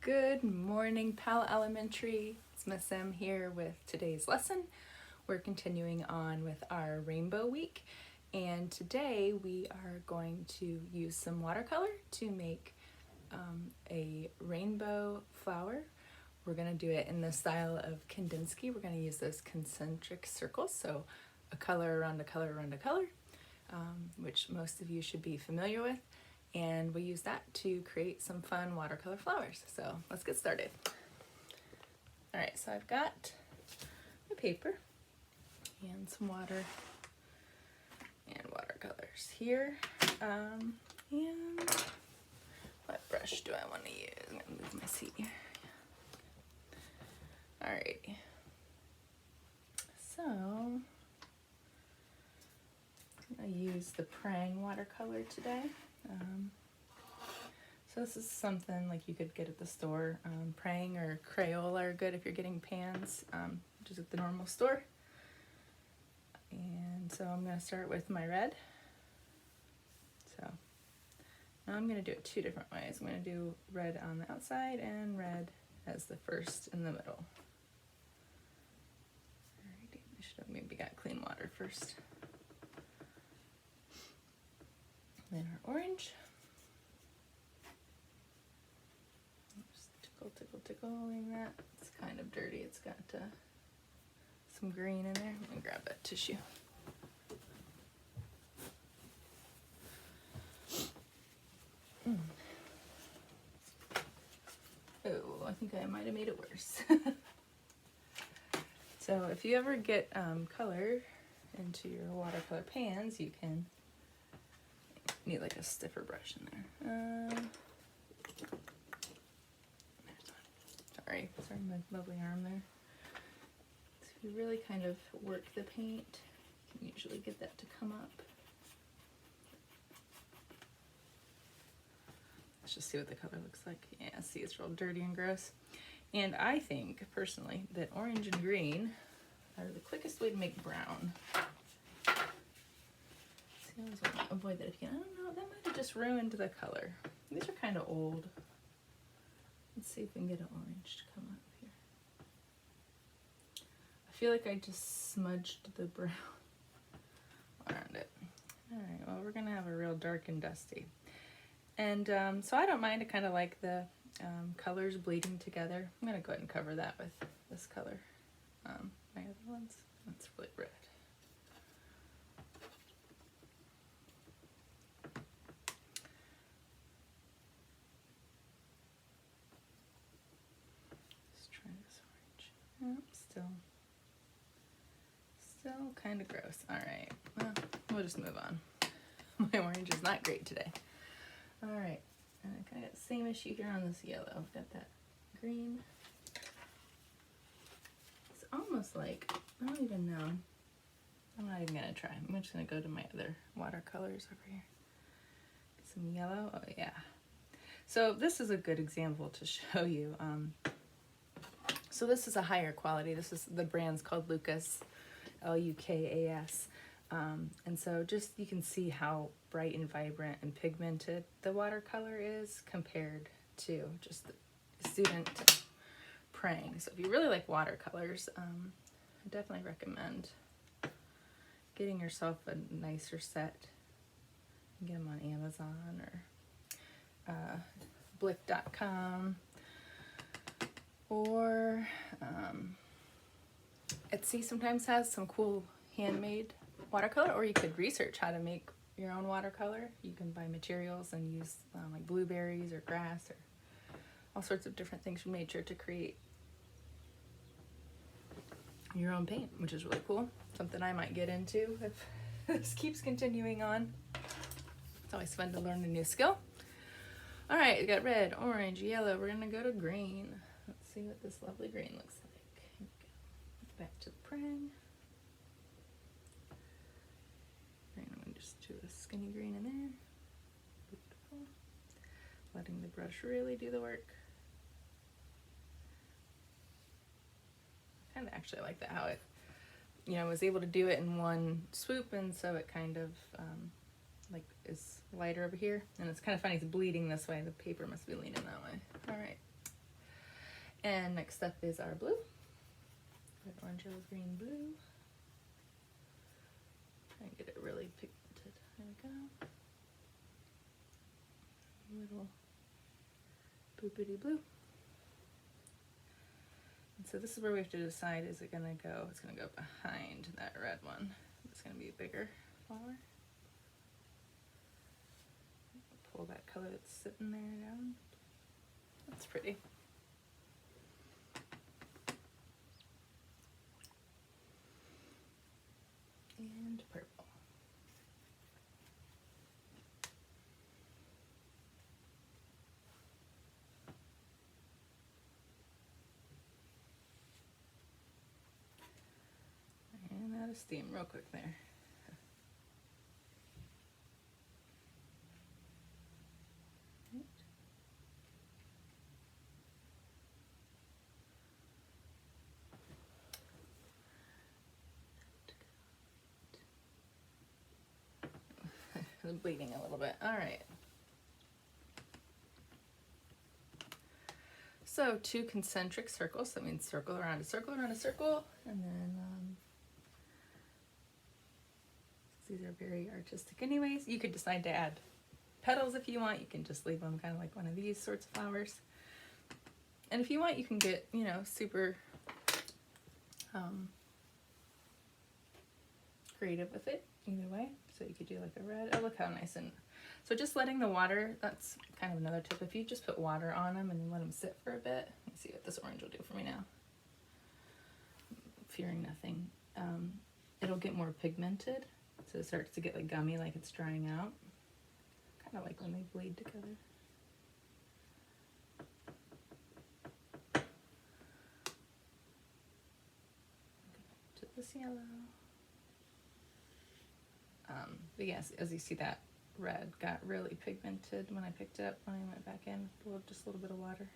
Good morning, Pal Elementary. It's Miss M here with today's lesson. We're continuing on with our Rainbow Week, and today we are going to use some watercolor to make a rainbow flower. We're going to do it in the style of Kandinsky. We're going to use those concentric circles, so a color around a color around a color, which most of you should be familiar with. And we use that to create some fun watercolor flowers. So let's get started. All right, so I've got my paper and some water and watercolors here. And what brush do I want to use? I'm gonna move my seat here. All righty. So I'm gonna use the Prang watercolor today. So this is something like you could get at the store. Prang or Crayola are good if you're getting pans, just at the normal store. And so I'm going to start with my red. So now I'm going to do it two different ways. I'm going to do red on the outside and red as the first in the middle. Alrighty, I should have maybe got clean water first. Then our orange. Just tickling that. It's kind of dirty. It's got some green in there. Let me grab that tissue. Oh, I think I might have made it worse. So if you ever get color into your watercolor pans, you can need like a stiffer brush in there. Sorry, my lovely arm there. So if you really kind of work the paint, you can usually get that to come up. Let's just see what the color looks like. Yeah, see, it's real dirty and gross. And I think, personally, that orange and green are the quickest way to make brown. I always want to avoid that if you can. I don't know, that might have just ruined the color. These are kind of old. Let's see if we can get an orange to come up here. I feel like I just smudged the brown around it. All right, well, we're gonna have a real dark and dusty. And so I don't mind, I kind of like the colors bleeding together. I'm gonna go ahead and cover that with this color. My other ones, that's really red. Still kind of gross. All right, well, we'll just move on. My orange is not great today. All right, and I kind of got the same issue here on this yellow. I've got that green. It's almost like, I don't even know. I'm not even gonna try. I'm just gonna go to my other watercolors over here. Get some yellow, oh yeah. So this is a good example to show you. So this is a higher quality. This is, the brand's called Lucas, Lukas. And so just, you can see how bright and vibrant and pigmented the watercolor is compared to just the student Prang. So if you really like watercolors, I definitely recommend getting yourself a nicer set. You can get them on Amazon or blick.com. Or Etsy sometimes has some cool handmade watercolor, or you could research how to make your own watercolor. You can buy materials and use like blueberries or grass or all sorts of different things from nature to create your own paint, which is really cool. Something I might get into if this keeps continuing on. It's always fun to learn a new skill. All right, we got red, orange, yellow. We're gonna go to green. Let's see what this lovely green looks like. Here we go. Back to the Prang. I'm going to just do a skinny green in there. Beautiful. Letting the brush really do the work. I kind of actually like that, how it, was able to do it in one swoop, and so it kind of like is lighter over here. And it's kind of funny, it's bleeding this way. The paper must be leaning that way. All right. And next up is our blue. Red, orange, yellow, green, blue. Try and get it really pigmented. There we go. Little boopity blue. And so this is where we have to decide, is it gonna go, it's gonna go behind that red one. It's gonna be a bigger flower. Pull that color that's sitting there down. That's pretty. And purple. And out of steam real quick there. I'm bleeding a little bit. All right. So 2 concentric circles. That means circle around a circle around a circle, and then these are very artistic anyways. You could decide to add petals if you want. You can just leave them kind of like one of these sorts of flowers. And if you want, you can get, you know, super creative with it either way. So you could do like a red. Oh, look how nice. And so just letting the water, that's kind of another tip. If you just put water on them and let them sit for a bit, let's see what this orange will do for me now. Fearing nothing. It'll get more pigmented. So it starts to get like gummy, like it's drying out. Kind of like when they bleed together. To this yellow. But yes, as you see, that red got really pigmented when I picked it up, when I went back in, just a little bit of water.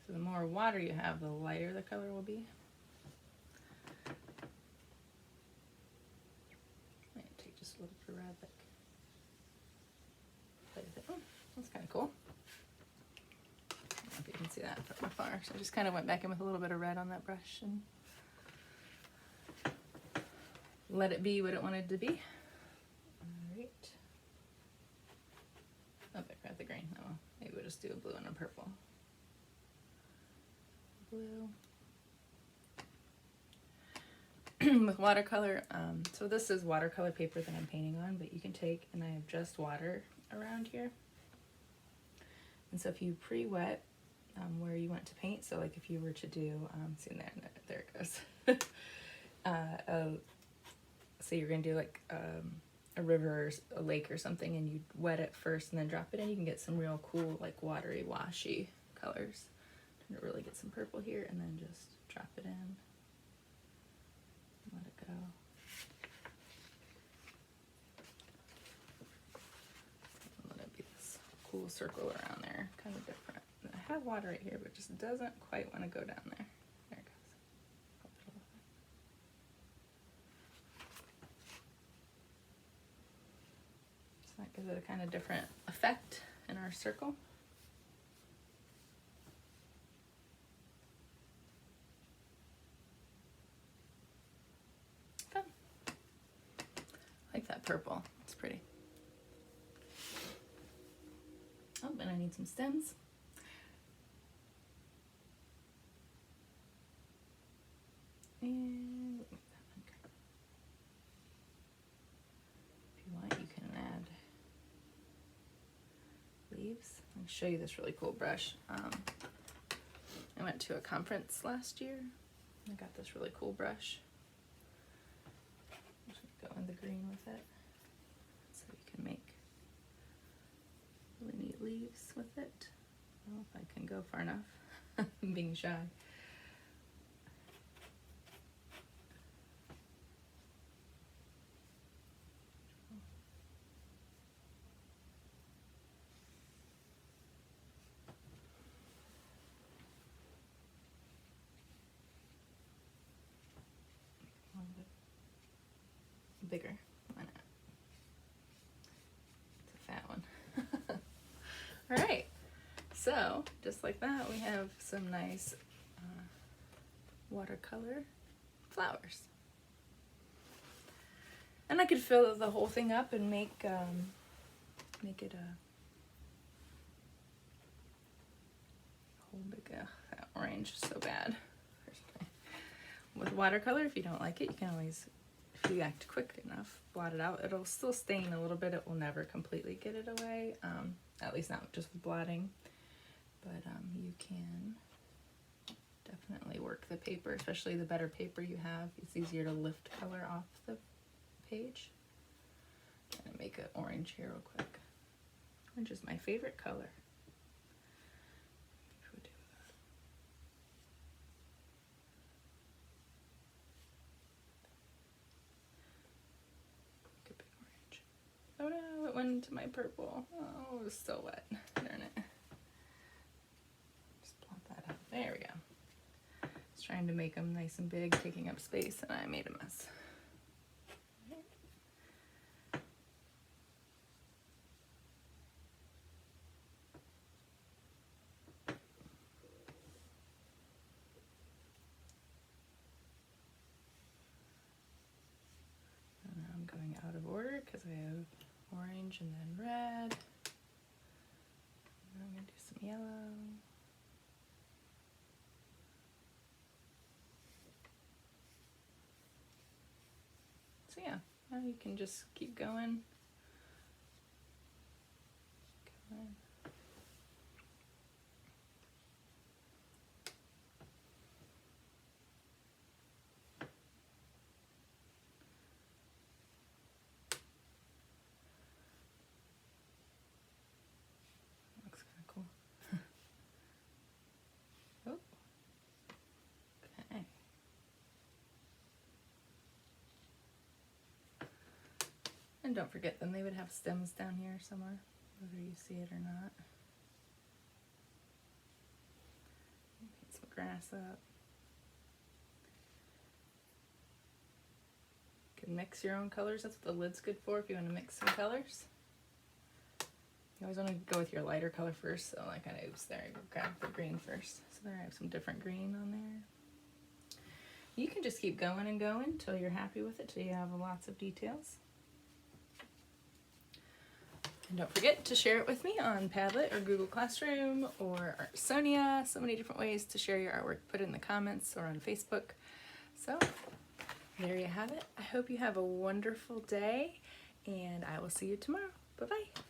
So the more water you have, the lighter the color will be. Might take just a little bit of red, like play with it. Oh, that's kind of cool. I don't know if you can see that from afar. So I just kind of went back in with a little bit of red on that brush and let it be what it wanted to be. All right. Oh, I forgot the green. Oh, maybe we'll just do a blue and a purple. Blue. With watercolor, so this is watercolor paper that I'm painting on, but you can take, and I have just water around here. And so if you pre-wet where you want to paint, so like if you were to do, see there it goes. So you're gonna do like a river or a lake or something, and you wet it first and then drop it in, you can get some real cool like watery washy colors. Trying to really get some purple here, and then just drop it in. Let it go. Let it be this cool circle around there, kind of different. And I have water right here, but it just doesn't quite want to go down there. There it goes. So that gives it a kind of different effect in our circle. That purple, it's pretty. Oh, and I need some stems. And if you want, you can add leaves. I'll show you this really cool brush. I went to a conference last year. I got this really cool brush. Go in the green with it, so you can make really neat leaves with it. I don't know if I can go far enough. I'm being shy. Bigger. Why not? It's a fat one. All right. So, just like that, we have some nice watercolor flowers. And I could fill the whole thing up and make it a whole big, that orange is so bad. With watercolor, if you don't like it, you can always, if you act quick enough, blot it out. It'll still stain a little bit. It will never completely get it away, at least not just with blotting. But you can definitely work the paper, especially the better paper you have. It's easier to lift color off the page. I'm gonna make an orange here real quick. Orange is my favorite color. Oh no, it went into my purple. Oh, it was still wet. Darn it. Just blot that out. There we go. I was trying to make them nice and big, taking up space, and I made a mess. And now I'm going out of order because I have orange and then red. And I'm going to do some yellow. So yeah, now you can just keep going. Looks kind of cool. Oh. Okay. And don't forget them, they would have stems down here somewhere, whether you see it or not. Paint some grass up. You can mix your own colors, that's what the lid's good for if you want to mix some colors. You always want to go with your lighter color first, so like oops, there I go, grab the green first. So there I have some different green on there. You can just keep going and going until you're happy with it, till you have lots of details. And don't forget to share it with me on Padlet or Google Classroom or Artsonia. So many different ways to share your artwork. Put it in the comments or on Facebook. So there you have it. I hope you have a wonderful day, and I will see you tomorrow. Bye-bye.